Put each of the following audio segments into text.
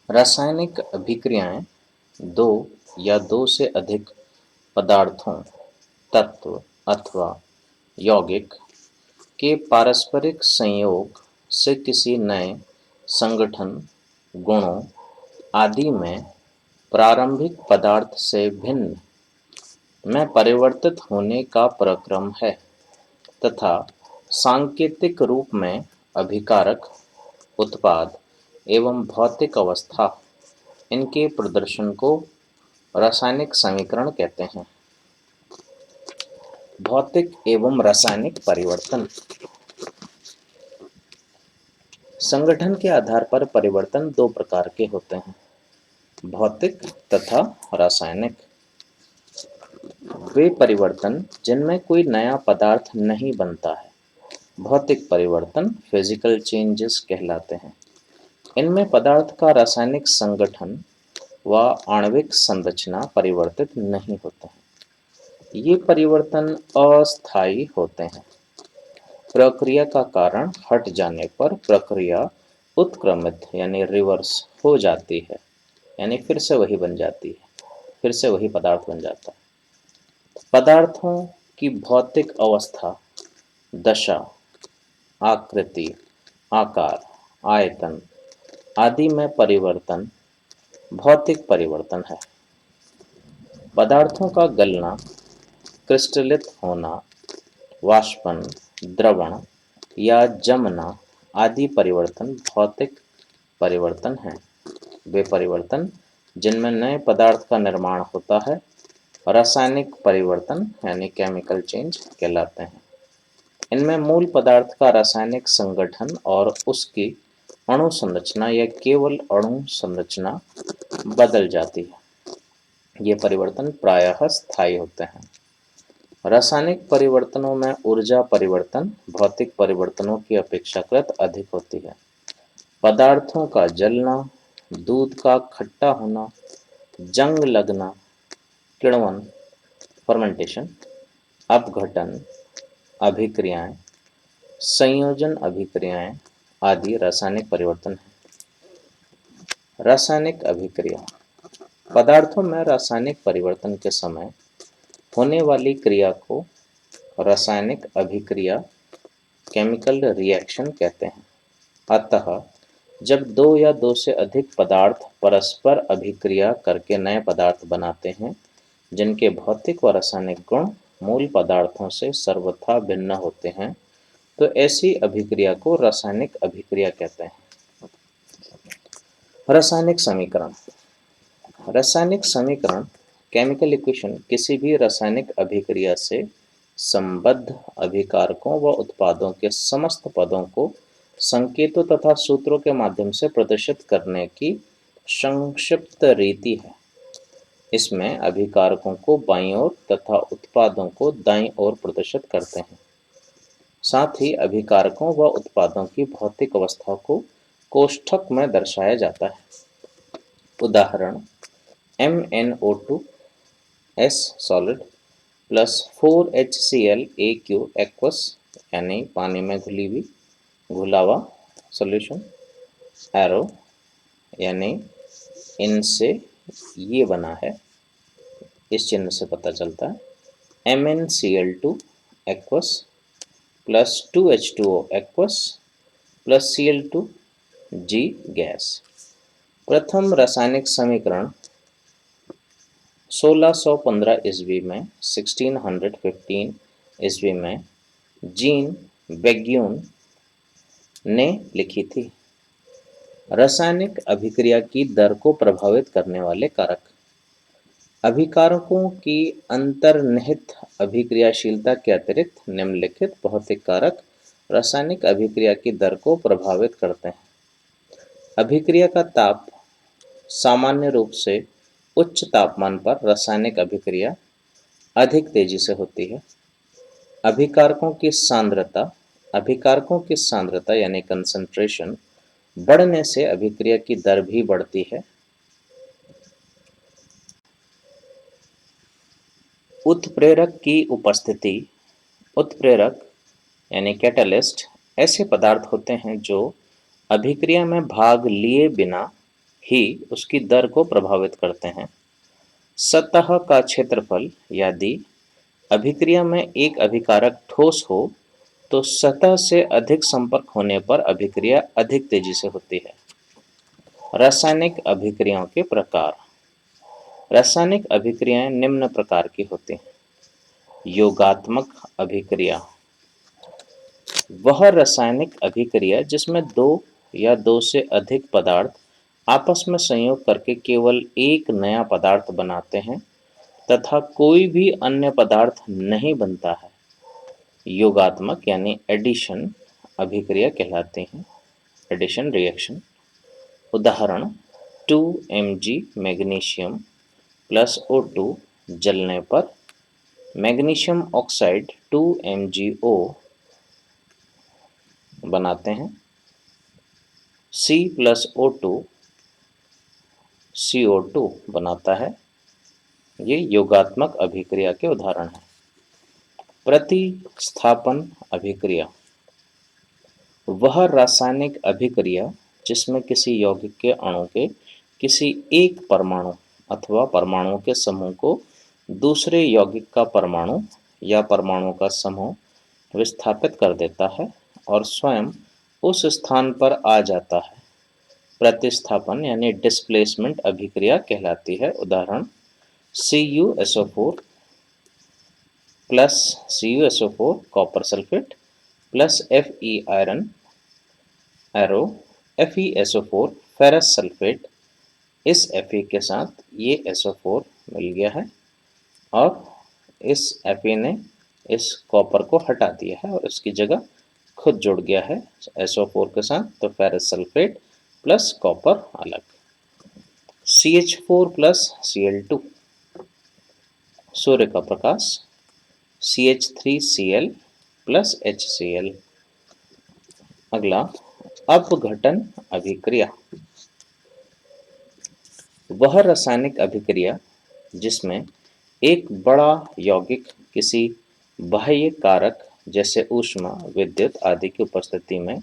रासायनिक अभिक्रियाएं दो या दो से अधिक पदार्थों, तत्व अथवा यौगिक के पारस्परिक संयोग से किसी नए संगठन, गुणों आदि में प्रारंभिक पदार्थ से भिन्न में परिवर्तित होने का प्रक्रम है तथा सांकेतिक रूप में अभिकारक, उत्पाद एवं भौतिक अवस्था इनके प्रदर्शन को रासायनिक समीकरण कहते हैं। भौतिक एवं रासायनिक परिवर्तन। संगठन के आधार पर परिवर्तन दो प्रकार के होते हैं, भौतिक तथा रासायनिक। वे परिवर्तन जिनमें कोई नया पदार्थ नहीं बनता है, भौतिक परिवर्तन फिजिकल चेंजेस कहलाते हैं। इनमें पदार्थ का रासायनिक संगठन व आणविक संरचना परिवर्तित नहीं होते हैं। ये परिवर्तन अस्थायी होते हैं। प्रक्रिया का कारण हट जाने पर प्रक्रिया उत्क्रमित यानी रिवर्स हो जाती है, यानी फिर से वही बन जाती है, फिर से वही पदार्थ बन जाता है। पदार्थों की भौतिक अवस्था, दशा, आकृति, आकार, आयतन आदि में परिवर्तन भौतिक परिवर्तन है। पदार्थों का गलना, क्रिस्टलित होना, वाष्पन, द्रवण या जमना आदि परिवर्तन भौतिक परिवर्तन हैं। वे परिवर्तन जिनमें नए पदार्थ का निर्माण होता है, रासायनिक परिवर्तन यानी केमिकल चेंज कहलाते हैं। इनमें मूल पदार्थ का रासायनिक संगठन और उसकी अणु संरचना या केवल अणु संरचना बदल जाती है। ये परिवर्तन प्रायः स्थायी होते हैं। रासायनिक परिवर्तनों में ऊर्जा परिवर्तन भौतिक परिवर्तनों की अपेक्षाकृत अधिक होती है। पदार्थों का जलना, दूध का खट्टा होना, जंग लगना, किण्वन, फर्मेंटेशन, अपघटन अभिक्रियाएं, संयोजन अभिक्रियाएं आदि रासायनिक परिवर्तन हैं। रासायनिक अभिक्रिया। पदार्थों में रासायनिक परिवर्तन के समय होने वाली क्रिया को रासायनिक अभिक्रिया केमिकल रिएक्शन कहते हैं। अतः जब दो या दो से अधिक पदार्थ परस्पर अभिक्रिया करके नए पदार्थ बनाते हैं जिनके भौतिक व रासायनिक गुण मूल पदार्थों से सर्वथा भिन्न होते हैं, तो ऐसी अभिक्रिया को रासायनिक अभिक्रिया कहते हैं। रासायनिक समीकरण। रासायनिक समीकरण केमिकल इक्वेशन किसी भी रासायनिक अभिक्रिया से संबद्ध अभिकारकों व उत्पादों के समस्त पदों को संकेतों तथा सूत्रों के माध्यम से प्रदर्शित करने की संक्षिप्त रीति है। इसमें अभिकारकों को बाईं ओर तथा उत्पादों को दाईं ओर प्रदर्शित करते हैं। साथ ही अभिकारकों व उत्पादों की भौतिक अवस्था को कोष्ठक में दर्शाया जाता है। उदाहरण MnO2 S solid plus 4HCl AQ aqueous यानी पानी में घुली हुई घुला हुआ सॉल्यूशन, एरो यानी इनसे ये बना है, इस चिन्ह से पता चलता है। MnCl2 aqueous plus 2H2O aqueous plus Cl2G gas. प्रथम रासायनिक समीकरण 1615 ईस्वी में 1615 ईस्वी में जीन बेग्यून ने लिखी थी। रासायनिक अभिक्रिया की दर को प्रभावित करने वाले कारक। अभिकारकों की अंतर्निहित अभिक्रियाशीलता के अतिरिक्त निम्नलिखित भौतिक कारक रासायनिक अभिक्रिया की दर को प्रभावित करते हैं। अभिक्रिया का ताप। सामान्य रूप से उच्च तापमान पर रासायनिक अभिक्रिया अधिक तेजी से होती है। अभिकारकों की सांद्रता। अभिकारकों की सांद्रता यानी कंसंट्रेशन बढ़ने से अभिक्रिया की दर भी बढ़ती है। उत्प्रेरक की उपस्थिति। उत्प्रेरक यानी कैटलिस्ट ऐसे पदार्थ होते हैं जो अभिक्रिया में भाग लिए बिना ही उसकी दर को प्रभावित करते हैं। सतह का क्षेत्रफल, यदि अभिक्रिया में एक अभिकारक ठोस हो तो सतह से अधिक संपर्क होने पर अभिक्रिया अधिक तेजी से होती है। रासायनिक अभिक्रियाओं के प्रकार। रासायनिक अभिक्रियाएं निम्न प्रकार की होती हैं। योगात्मक अभिक्रिया, वह रासायनिक अभिक्रिया जिसमें दो या दो से अधिक पदार्थ आपस में संयोग करके केवल एक नया पदार्थ बनाते हैं तथा कोई भी अन्य पदार्थ नहीं बनता है, योगात्मक यानी एडिशन अभिक्रिया कहलाती हैं, एडिशन रिएक्शन। उदाहरण 2 Mg मैग्नीशियम प्लस O2 जलने पर मैग्नीशियम ऑक्साइड 2MgO बनाते हैं। C प्लस O2 CO2 बनाता है। ये योगात्मक अभिक्रिया के उदाहरण हैं। प्रतिस्थापन अभिक्रिया, वह रासायनिक अभिक्रिया जिसमें किसी यौगिक के अणु के किसी एक परमाणु अथवा परमाणुओं के समूह को दूसरे यौगिक का परमाणु या परमाणुओं का समूह विस्थापित कर देता है और स्वयं उस स्थान पर आ जाता है, प्रतिस्थापन यानी डिस्प्लेसमेंट अभिक्रिया कहलाती है। उदाहरण CuSO4 plus CuSO4 copper sulphate plus Fe iron arrow FeSO4 ferrous sulphate, इस Fe के साथ ये SO4 मिल गया है और इस Fe ने इस कॉपर को हटा दिया है और इसकी जगह खुद जुड़ गया है SO4 के साथ, तो फेरस सल्फेट प्लस कॉपर अलग। CH4 प्लस Cl2 सूर्य का प्रकाश, CH3Cl प्लस HCl। अगला अपघटन अभिक्रिया, वह रासायनिक अभिक्रिया जिसमें एक बड़ा यौगिक किसी बाह्य कारक जैसे ऊष्मा, विद्युत आदि की उपस्थिति में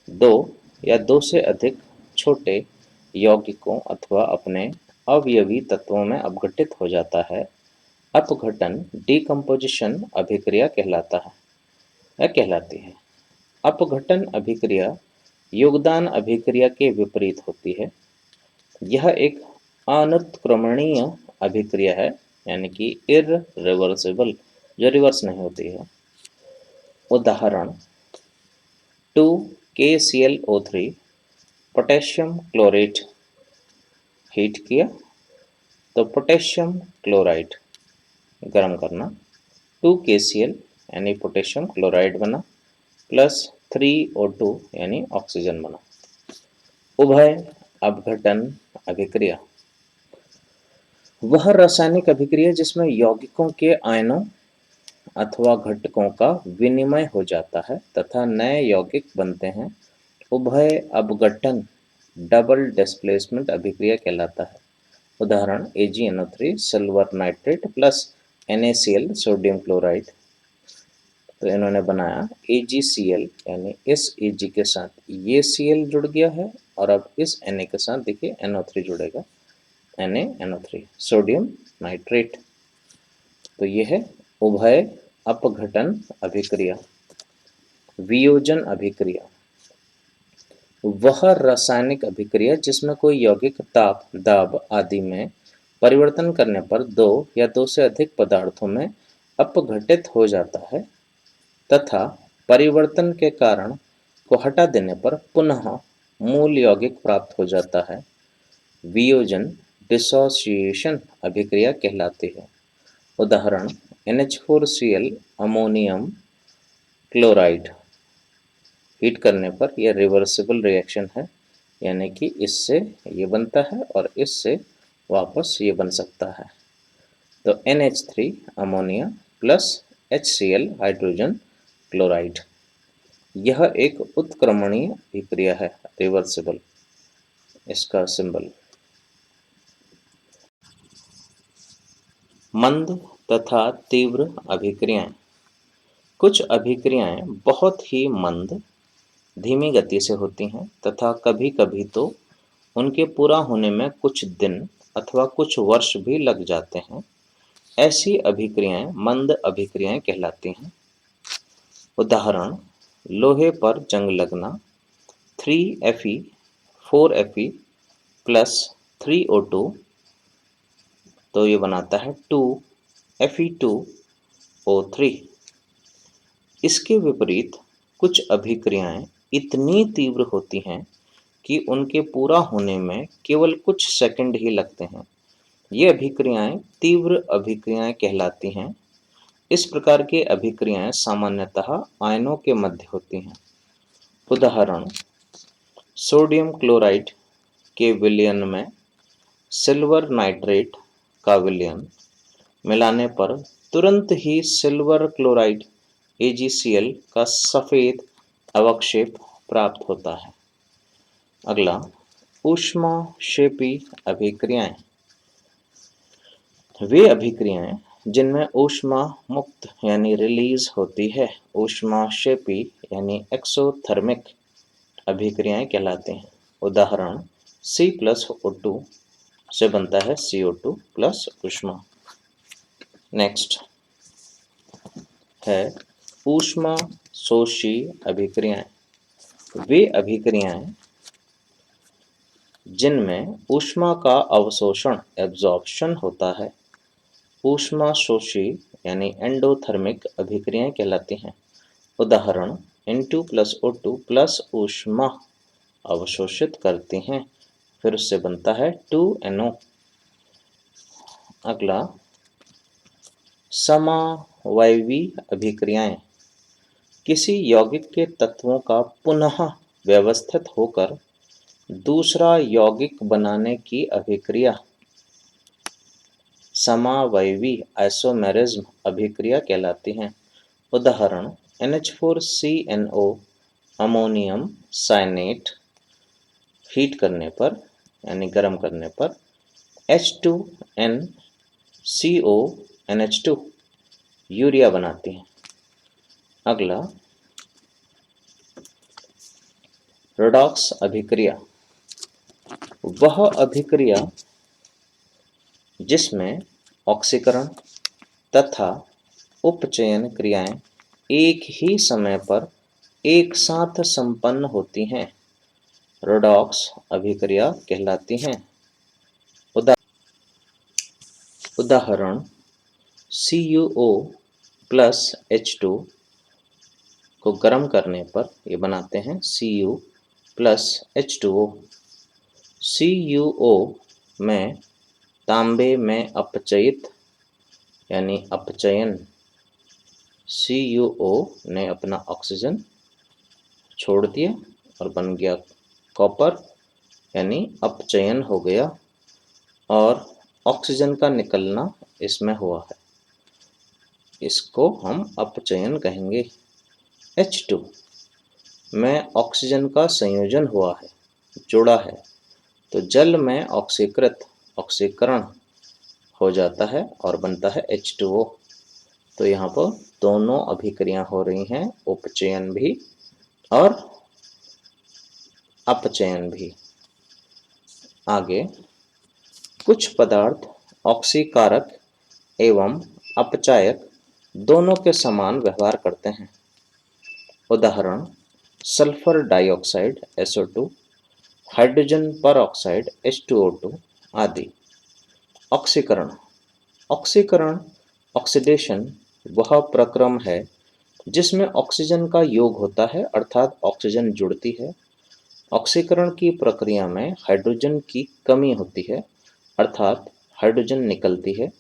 दो या दो से अधिक छोटे यौगिकों अथवा अपने अवयवी तत्वों में अपघटित हो जाता है, अपघटन डिकम्पोजिशन अभिक्रिया कहलाता है या कहलाती है। अपघटन अभिक्रिया योगदान अभिक्रिया के विपरीत होती है। यह एक अनुत्क्रमणीय अभिक्रिया है, यानी कि इररिवर्सिबल, जो रिवर्स नहीं होती है। उदाहरण 2KClO3 पोटेशियम क्लोरेट हीट किया तो पोटेशियम क्लोराइड गर्म करना, 2KCl यानी पोटेशियम क्लोराइड बना प्लस 3O2 यानी ऑक्सीजन बना। उभय अपघटन अभिक्रिया, वह रासायनिक अभिक्रिया जिसमें यौगिकों के आयनों अथवा घटकों का विनिमय हो जाता है तथा नए यौगिक बनते हैं, उभय अपघटन डबल डिस्प्लेसमेंट अभिक्रिया कहलाता है। उदाहरण AgNO3 silver nitrate plus NaCl sodium chloride, तो इन्होंने बनाया AgCl, यानी इस Ag के साथ ये Cl जुड़ गया है और अब इस Na के साथ देखिए NO3 जुड़ेगा, NaNO3 सोडियम नाइट्रेट, तो ये है उभय अपघटन अभिक्रिया। वियोजन अभिक्रिया, वह रासायनिक अभिक्रिया जिसमें कोई यौगिक ताप, दाब आदि में परिवर्तन करने पर दो या दो से अधिक पदार्थों में अपघटित हो जाता है तथा परिवर्तन के कारण को हटा देने पर पुनः मूल यौगिक प्राप्त हो जाता है, वियोजन डिसोसिएशन अभिक्रिया कहलाती है। उदाहरण NH4Cl अमोनियम क्लोराइड, हीट करने पर यह रिवर्सिबल रिएक्शन है, यानी कि इससे ये बनता है और इससे वापस ये बन सकता है, तो NH3 ammonia plus HCl hydrogen chloride, यह एक उत्क्रमणीय अभिक्रिया है, रिवर्सिबल, इसका सिंबल। मंद तथा तीव्र अभिक्रियाएं, कुछ अभिक्रियाएं बहुत ही मंद धीमी गति से होती हैं तथा कभी कभी तो उनके पूरा होने में कुछ दिन अथवा कुछ वर्ष भी लग जाते हैं, ऐसी अभिक्रियाएं मंद अभिक्रियाएं कहलाती हैं। उदाहरण, लोहे पर जंग लगना, 3Fe 4Fe प्लस 3O2, तो ये बनाता है 2Fe2O3। इसके विपरीत कुछ अभिक्रियाएं इतनी तीव्र होती हैं कि उनके पूरा होने में केवल कुछ सेकंड ही लगते हैं। ये अभिक्रियाएं तीव्र अभिक्रियाएं कहलाती हैं। इस प्रकार की अभिक्रियाएं सामान्यतः आयनों के मध्य होती हैं। उदाहरण, सोडियम क्लोराइड के विलयन में सिल्वर नाइट्रेट का विलयन मिलाने पर तुरंत ही सिल्वर क्लोराइड AgCl का सफेद अवक्षेप प्राप्त होता है। अगला, ऊष्माक्षेपी अभिक्रियाएं। वे अभिक्रियाएं जिनमें ऊष्मा मुक्त यानी रिलीज होती है, ऊष्माक्षेपी यानी एक्सोथर्मिक अभिक्रियाएं कहलाती हैं। उदाहरण, C+O2 से बनता है CO2 प्लस ऊष्मा। नेक्स्ट है ऊष्मा शोषी अभिक्रियाएं। वे अभिक्रियाएं जिनमें ऊष्मा का अवशोषण एब्जॉर्प्शन होता है, ऊष्मा शोषी यानी एंडोथर्मिक अभिक्रियाएं कहलाती हैं। उदाहरण, N2+O2 प्लस ऊष्मा अवशोषित करती हैं, फिर उससे बनता है 2NO। अगला, समावयवी अभिक्रियाएं। किसी यौगिक के तत्वों का पुनः व्यवस्थित होकर दूसरा यौगिक बनाने की अभिक्रिया समावयवी आइसोमेरिज्म अभिक्रिया कहलाती है। उदाहरण, NH4CNO अमोनियम साइनेट हीट करने पर यानी गर्म करने पर H2NCONH2 यूरिया बनाती है। अगला, रेडॉक्स अभिक्रिया। वह अभिक्रिया जिसमें ऑक्सीकरण तथा उपचयन क्रियाएं एक ही समय पर एक साथ संपन्न होती हैं, रेडॉक्स अभिक्रिया कहलाती हैं। उदाहरण, CuO प्लस H2 को गर्म करने पर ये बनाते हैं Cu प्लस H2O। CuO में तांबे में अपचयित यानी अपचयन CuO ने अपना ऑक्सीजन छोड़ दिया और बन गया कॉपर यानी अपचयन हो गया, और ऑक्सीजन का निकलना इसमें हुआ है, इसको हम अपचयन कहेंगे। H2 में ऑक्सीजन का संयोजन हुआ है, जुड़ा है, तो जल में ऑक्सीकरण हो जाता है और बनता है H2O। तो यहाँ पर दोनों अभिक्रियाएं हो रही हैं, उपचयन भी और अपचयन भी। आगे, कुछ पदार्थ ऑक्सीकारक एवं अपचायक दोनों के समान व्यवहार करते हैं। उदाहरण, sulphur dioxide SO2, hydrogen peroxide H2O2 आदि। ऑक्सीकरण ऑक्सीडेशन वह प्रक्रम है जिसमें ऑक्सीजन का योग होता है, अर्थात ऑक्सीजन जुड़ती है। ऑक्सीकरण की प्रक्रिया में हाइड्रोजन की कमी होती है, अर्थात हाइड्रोजन निकलती है।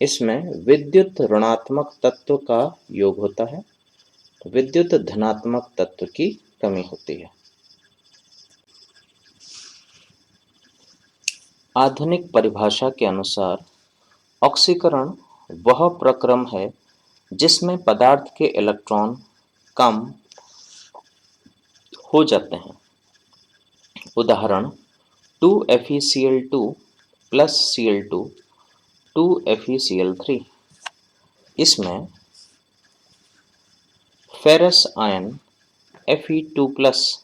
इसमें विद्युत ऋणात्मक तत्व का योग होता है, विद्युत धनात्मक तत्व की कमी होती है। आधुनिक परिभाषा के अनुसार ऑक्सीकरण वह प्रक्रम है जिसमें पदार्थ के इलेक्ट्रॉन कम हो जाते हैं। उदाहरण, 2FeCl2 प्लस Cl2 2FeCl3। इसमें ferrous ion Fe2 plus,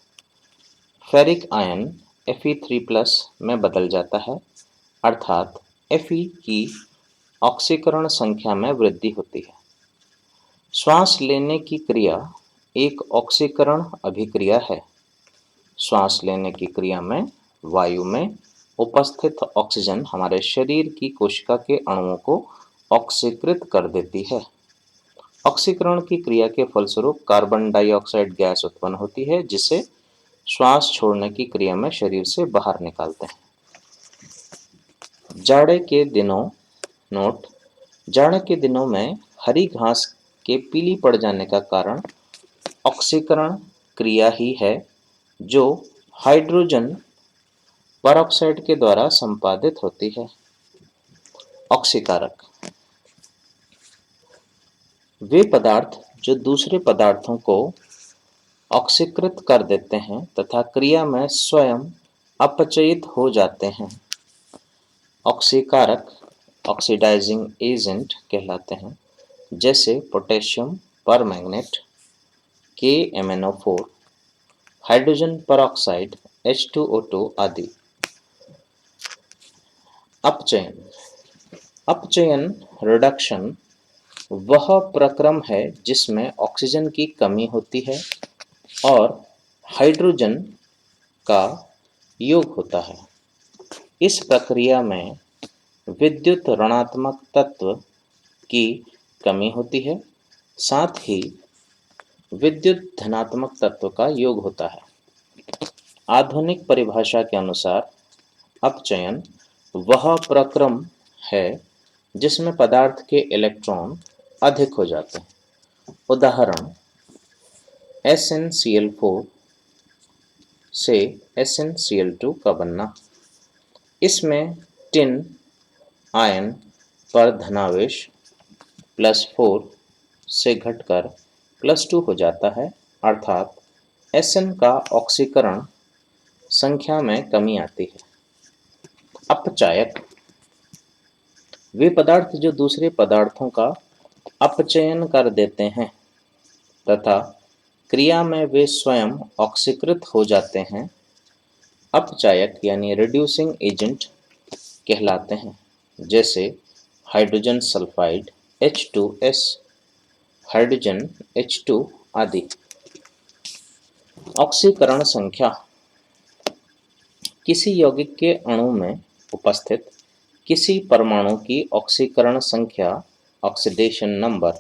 ferric ion Fe3+ में बदल जाता है, अर्थात Fe की ऑक्सीकरण संख्या में वृद्धि होती है। श्वास लेने की क्रिया एक ऑक्सीकरण अभिक्रिया है। श्वास लेने की क्रिया में वायु में उपस्थित ऑक्सीजन हमारे शरीर की कोशिका के अणुओं को ऑक्सीकृत कर देती है। ऑक्सीकरण की क्रिया के फलस्वरूप कार्बन डाइऑक्साइड गैस उत्पन्न होती है, जिसे श्वास छोड़ने की क्रिया में शरीर से बाहर निकालते हैं। जाड़े के दिनों नोट जाड़े के दिनों में हरी घास के पीली पड़ जाने का कारण ऑक्सीकरण क्रिया ही है, जो हाइड्रोजन परऑक्साइड के द्वारा संपादित होती है। ऑक्सीकारक वे पदार्थ जो दूसरे पदार्थों को ऑक्सीकृत कर देते हैं तथा क्रिया में स्वयं अपचयित हो जाते हैं। ऑक्सीकारक ऑक्सीडाइजिंग एजेंट कहलाते हैं, जैसे potassium permanganate KMnO4, hydrogen peroxide H2O2 आदि। अपचयन अपचयन रिडक्शन वह प्रक्रम है जिसमें ऑक्सीजन की कमी होती है और हाइड्रोजन का योग होता है। इस प्रक्रिया में विद्युत ऋणात्मक तत्व की कमी होती है, साथ ही विद्युत धनात्मक तत्व का योग होता है। आधुनिक परिभाषा के अनुसार अपचयन वह प्रक्रम है जिसमें पदार्थ के इलेक्ट्रॉन अधिक हो जाते हैं। उदाहरण SnCl4 से SnCl2 का बनना। इसमें टिन आयन पर धनावेश +4 से घटकर +2 हो जाता है, अर्थात Sn का ऑक्सीकरण संख्या में कमी आती है। अपचायक वे पदार्थ जो दूसरे पदार्थों का अपचयन कर देते हैं तथा क्रिया में वे स्वयं ऑक्सीकृत हो जाते हैं, अपचायक यानी रिड्यूसिंग एजेंट कहलाते हैं, जैसे hydrogen sulphide H2S, hydrogen H2 आदि। ऑक्सीकरण संख्या किसी यौगिक के अणु में उपस्थित किसी परमाणु की ऑक्सीकरण संख्या ऑक्सीडेशन नंबर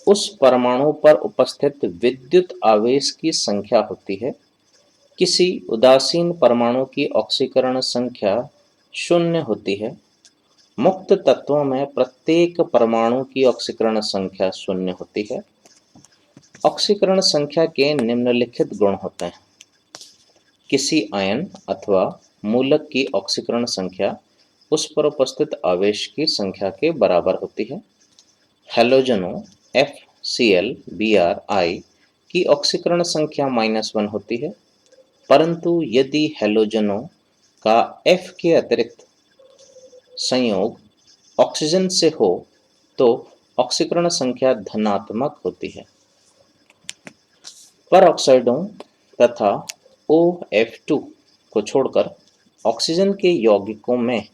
उस परमाणु पर उपस्थित विद्युत आवेश की संख्या होती है। किसी उदासीन परमाणु की ऑक्सीकरण संख्या 0 होती है। मुक्त तत्वों में प्रत्येक परमाणु की ऑक्सीकरण संख्या 0 होती है। ऑक्सीकरण संख्या के निम्नलिखित गुण होते हैं। किसी आयन अथवा मूलक की ऑक्सीकरण संख्या उस पर उपस्थित आवेश की संख्या के बराबर होती है। हैलोजनों FCl Br की ऑक्सीकरण संख्या -1 होती है, परंतु यदि हैलोजनों का F के अतिरिक्त संयोग ऑक्सीजन से हो तो ऑक्सीकरण संख्या धनात्मक होती है। परऑक्साइडों तथा OF2 को छोड़कर ऑक्सीजन के यौगिकों में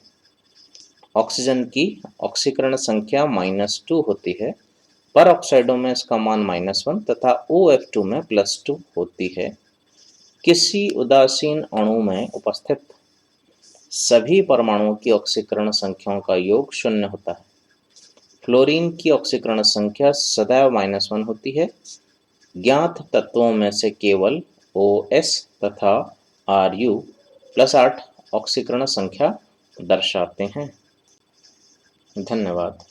ऑक्सीजन की ऑक्सीकरण संख्या -2 होती है। परऑक्साइडों में इसका मान -1 तथा OF2 में +2 होती है। किसी उदासीन अणु में उपस्थित सभी परमाणुओं की ऑक्सीकरण संख्याओं का योग 0 होता है। फ्लोरीन की ऑक्सीकरण संख्या सदैव -1 होती है। ज्ञात तत्वों में से केवल OS तथा Ru +8 ऑक्सीकरण संख्या दर्शाते हैं। धन्यवाद।